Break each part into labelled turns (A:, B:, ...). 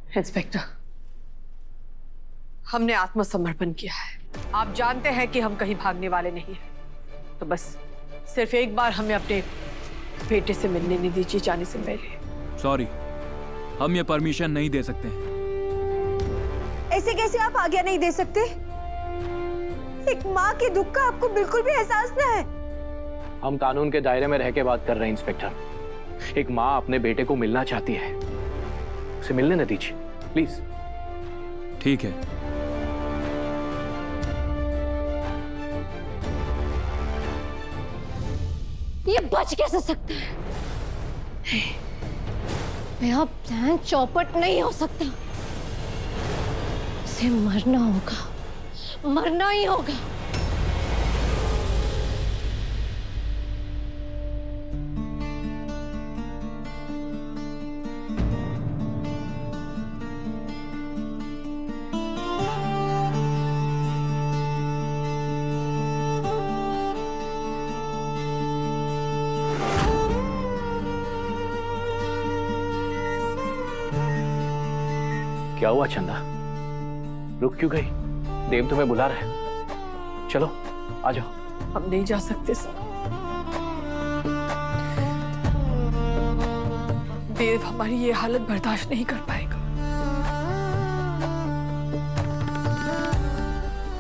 A: Inspector, हमने आत्मसमर्पण किया है। आप जानते हैं कि हम कहीं भागने वाले नहीं हैं। तो बस सिर्फ एक बार हमें अपने बेटे से मिलने नहीं दीजिए जाने से पहले।
B: सॉरी, हम ये परमिशन नहीं दे सकते हैं।
C: ऐसे कैसे आप आज्ञा नहीं दे सकते? एक माँ के दुख का आपको बिल्कुल भी एहसास न है।
D: हम कानून के दायरे में रह के बात कर रहे हैं इंस्पेक्टर। एक माँ अपने बेटे को मिलना चाहती है, उसे मिलने न दीजिए प्लीज।
B: ठीक है,
E: ये बच कैसे सकता है? मेरा प्लान चौपट नहीं हो सकता। इसे मरना होगा, मरना ही होगा।
D: क्या हुआ चंदा, रुक क्यों गई? देव तुम्हें बुला रहा है, चलो आ जाओ।
A: हम नहीं जा सकते सर। देव हमारी ये हालत बर्दाश्त नहीं कर पाएगा।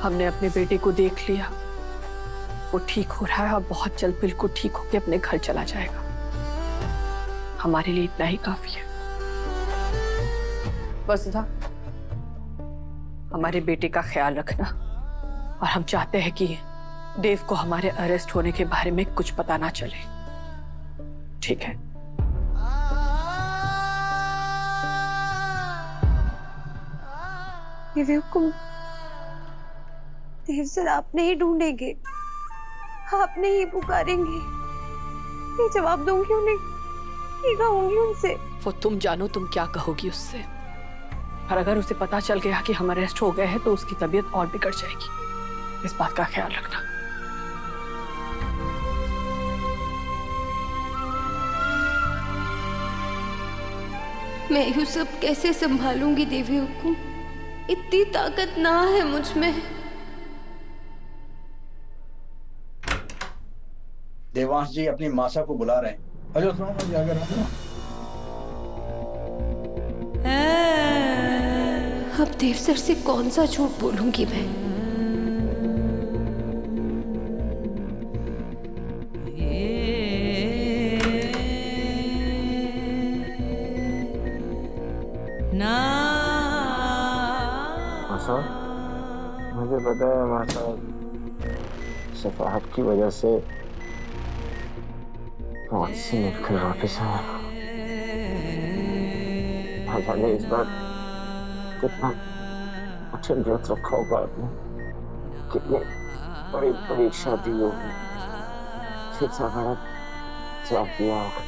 A: हमने अपने बेटे को देख लिया, वो ठीक हो रहा है और बहुत जल्द बिल्कुल ठीक होकर अपने घर चला जाएगा। हमारे लिए इतना ही काफी है। वसुधा, हमारे बेटे का ख्याल रखना, और हम चाहते हैं कि देव को हमारे अरेस्ट होने के बारे में कुछ पता ना चले, ठीक है?
C: हुकुम, देव सर आप नहीं ढूंढेंगे, आप नहीं पुकारेंगे। मैं जवाब दूंगी उन्हें, ये कहूंगी उनसे।
A: वो तुम जानो तुम क्या कहोगी उससे। और अगर उसे पता चल गया कि हम अरेस्ट हो गए हैं तो उसकी तबीयत और बिगड़ जाएगी। इस बात का ख्याल रखना।
E: मैं ये सब कैसे संभालूंगी देवी हुकुम? इतनी ताकत ना है मुझ में।
F: देवांश जी अपनी मासा को बुला रहे हैं। अजय सुनो, मैं जाकर आता हूं।
E: अब देव सर से कौन सा झूठ बोलूंगी मैं?
G: मासा, मुझे पता है मासा, सफाहत की वजह से मौत से निकल वापस आया। जाने इस बार कितना कठिन व्रत रखा होगा आपने, कितनी बड़ी परीक्षा दी होगी, कितना बड़ा त्याग दिया होगा।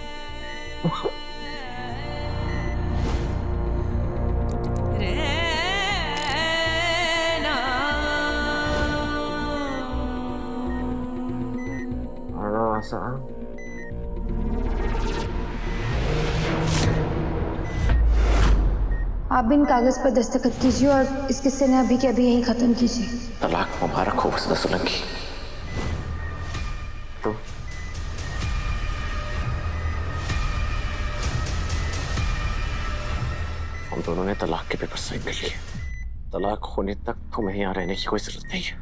C: आप इन कागज पर दस्तखत कीजिए और इस किस्से ने अभी के अभी यहीं खत्म कीजिए।
D: तलाक मुबारक हो वसुधा सोलंकी। तो हम दोनों ने तलाक के पेपर साइन कर लिए। तलाक होने तक तुम्हें यहाँ रहने की कोई जरूरत नहीं है।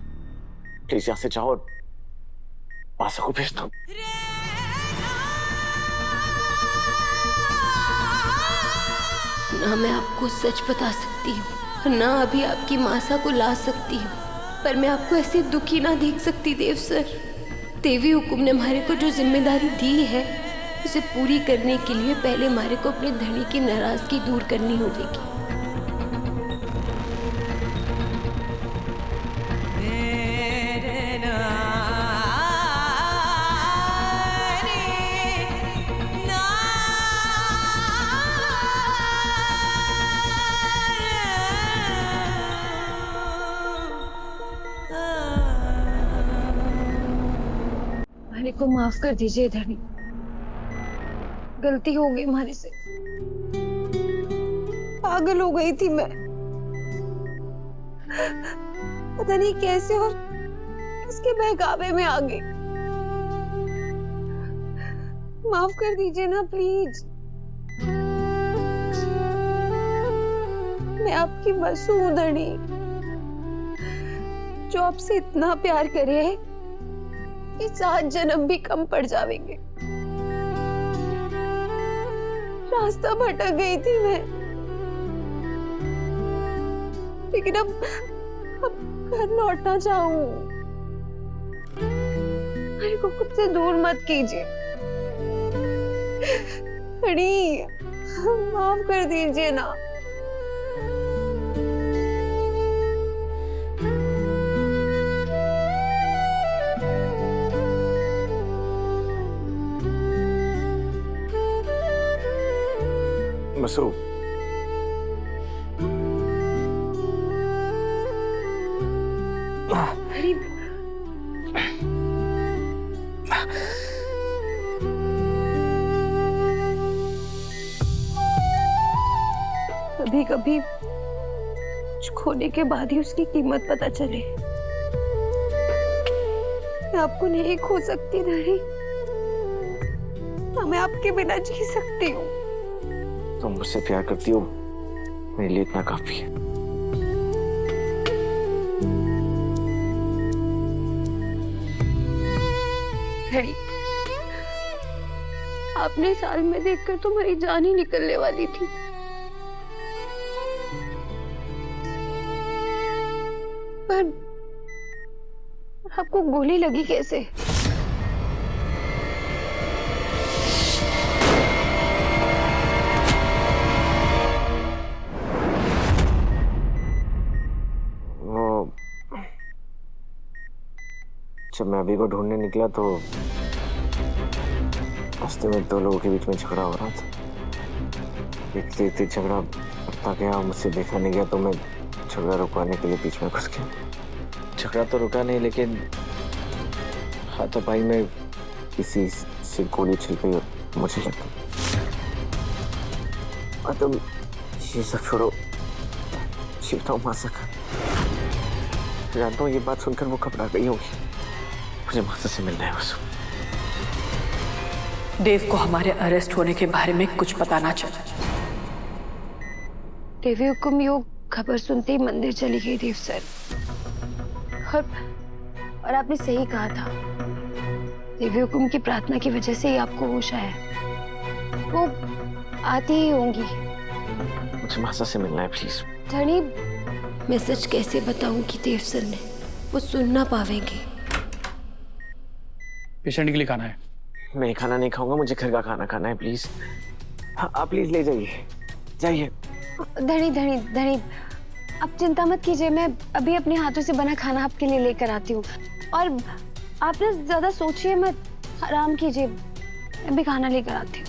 D: प्लीज यहाँ से जाओ और मासा को भेज दो।
E: ना मैं आपको सच बता सकती हूँ, ना अभी आपकी मासा को ला सकती हूँ, पर मैं आपको ऐसे दुखी ना देख सकती देव सर। देवी हुकुम ने हमारे को जो जिम्मेदारी दी है उसे पूरी करने के लिए पहले हमारे को अपने धनी की नाराजगी दूर करनी होगी।
C: हमारे को माफ कर दीजिए धनी, गलती हो गई हमारे से। पागल हो गई थी मैं। पता नहीं कैसे और किसके बहकावे में आ गई। माफ कर दीजिए ना प्लीज। मैं आपकी बस हूं धनी, जो आपसे इतना प्यार करे कि 7 जन्म भी कम पड़ जाएंगे। रास्ता भटक गई थी मैं, लेकिन अब घर लौटना चाहूं। मेरे को खुद से दूर मत कीजिए धनी, माफ कर दीजिए ना।
D: मसू,
C: कभी कभी कुछ खोने के बाद ही उसकी कीमत पता चले। मैं आपको नहीं खो सकती धनी, मैं आपके बिना जी सकती हूँ।
D: तुम मुझसे प्यार करती हो, मेरे लिए इतना काफी है।
C: धनी, आपने साल में देखकर तो मेरी जान ही निकलने वाली थी। पर आपको गोली लगी कैसे?
D: जब मैं अभी को ढूंढने निकला तो रास्ते में 2 लोगों के बीच में झगड़ा हो रहा था। देखते झगड़ा बढ़ता गया, मुझसे देखा नहीं गया तो मैं झगड़ा रुकवाने के लिए बीच में घुस गया। झगड़ा तो रुका नहीं, लेकिन हाथापाई में किसी से गोली छिल गई और मुझे लग गई। और तुम ये सब छोड़ो, जीता हूँ मासा का। जानता हूँ ये बात सुनकर वो घबरा गई होगी। मुझे मासा से मिलना है बस।
A: देव को हमारे अरेस्ट होने के बारे में कुछ पता ना चला।
C: देवी हुकुम योग खबर सुनते ही मंदिर चली गई देव सर। और आपने सही कहा था, देवी हुकुम की प्रार्थना की वजह से ही आपको होश आया। वो आती ही होंगी।
D: मुझे मासा से मिलना है प्लीज।
C: धनी,
E: मैं सच कैसे बताऊं कि देव सर ने वो सुन ना पावेंगे।
F: पेशेंट के लिए खाना है।
D: मैं खाना नहीं खाऊंगा, मुझे घर का खाना खाना है प्लीज। हाँ, आप प्लीज ले जाइए, जाइए।
C: धनी धनी धनी, आप चिंता मत कीजिए, मैं अभी अपने हाथों से बना खाना आपके लिए लेकर आती हूँ। और आप ना ज्यादा सोचिए मत, आराम कीजिए, मैं भी खाना लेकर आती हूँ।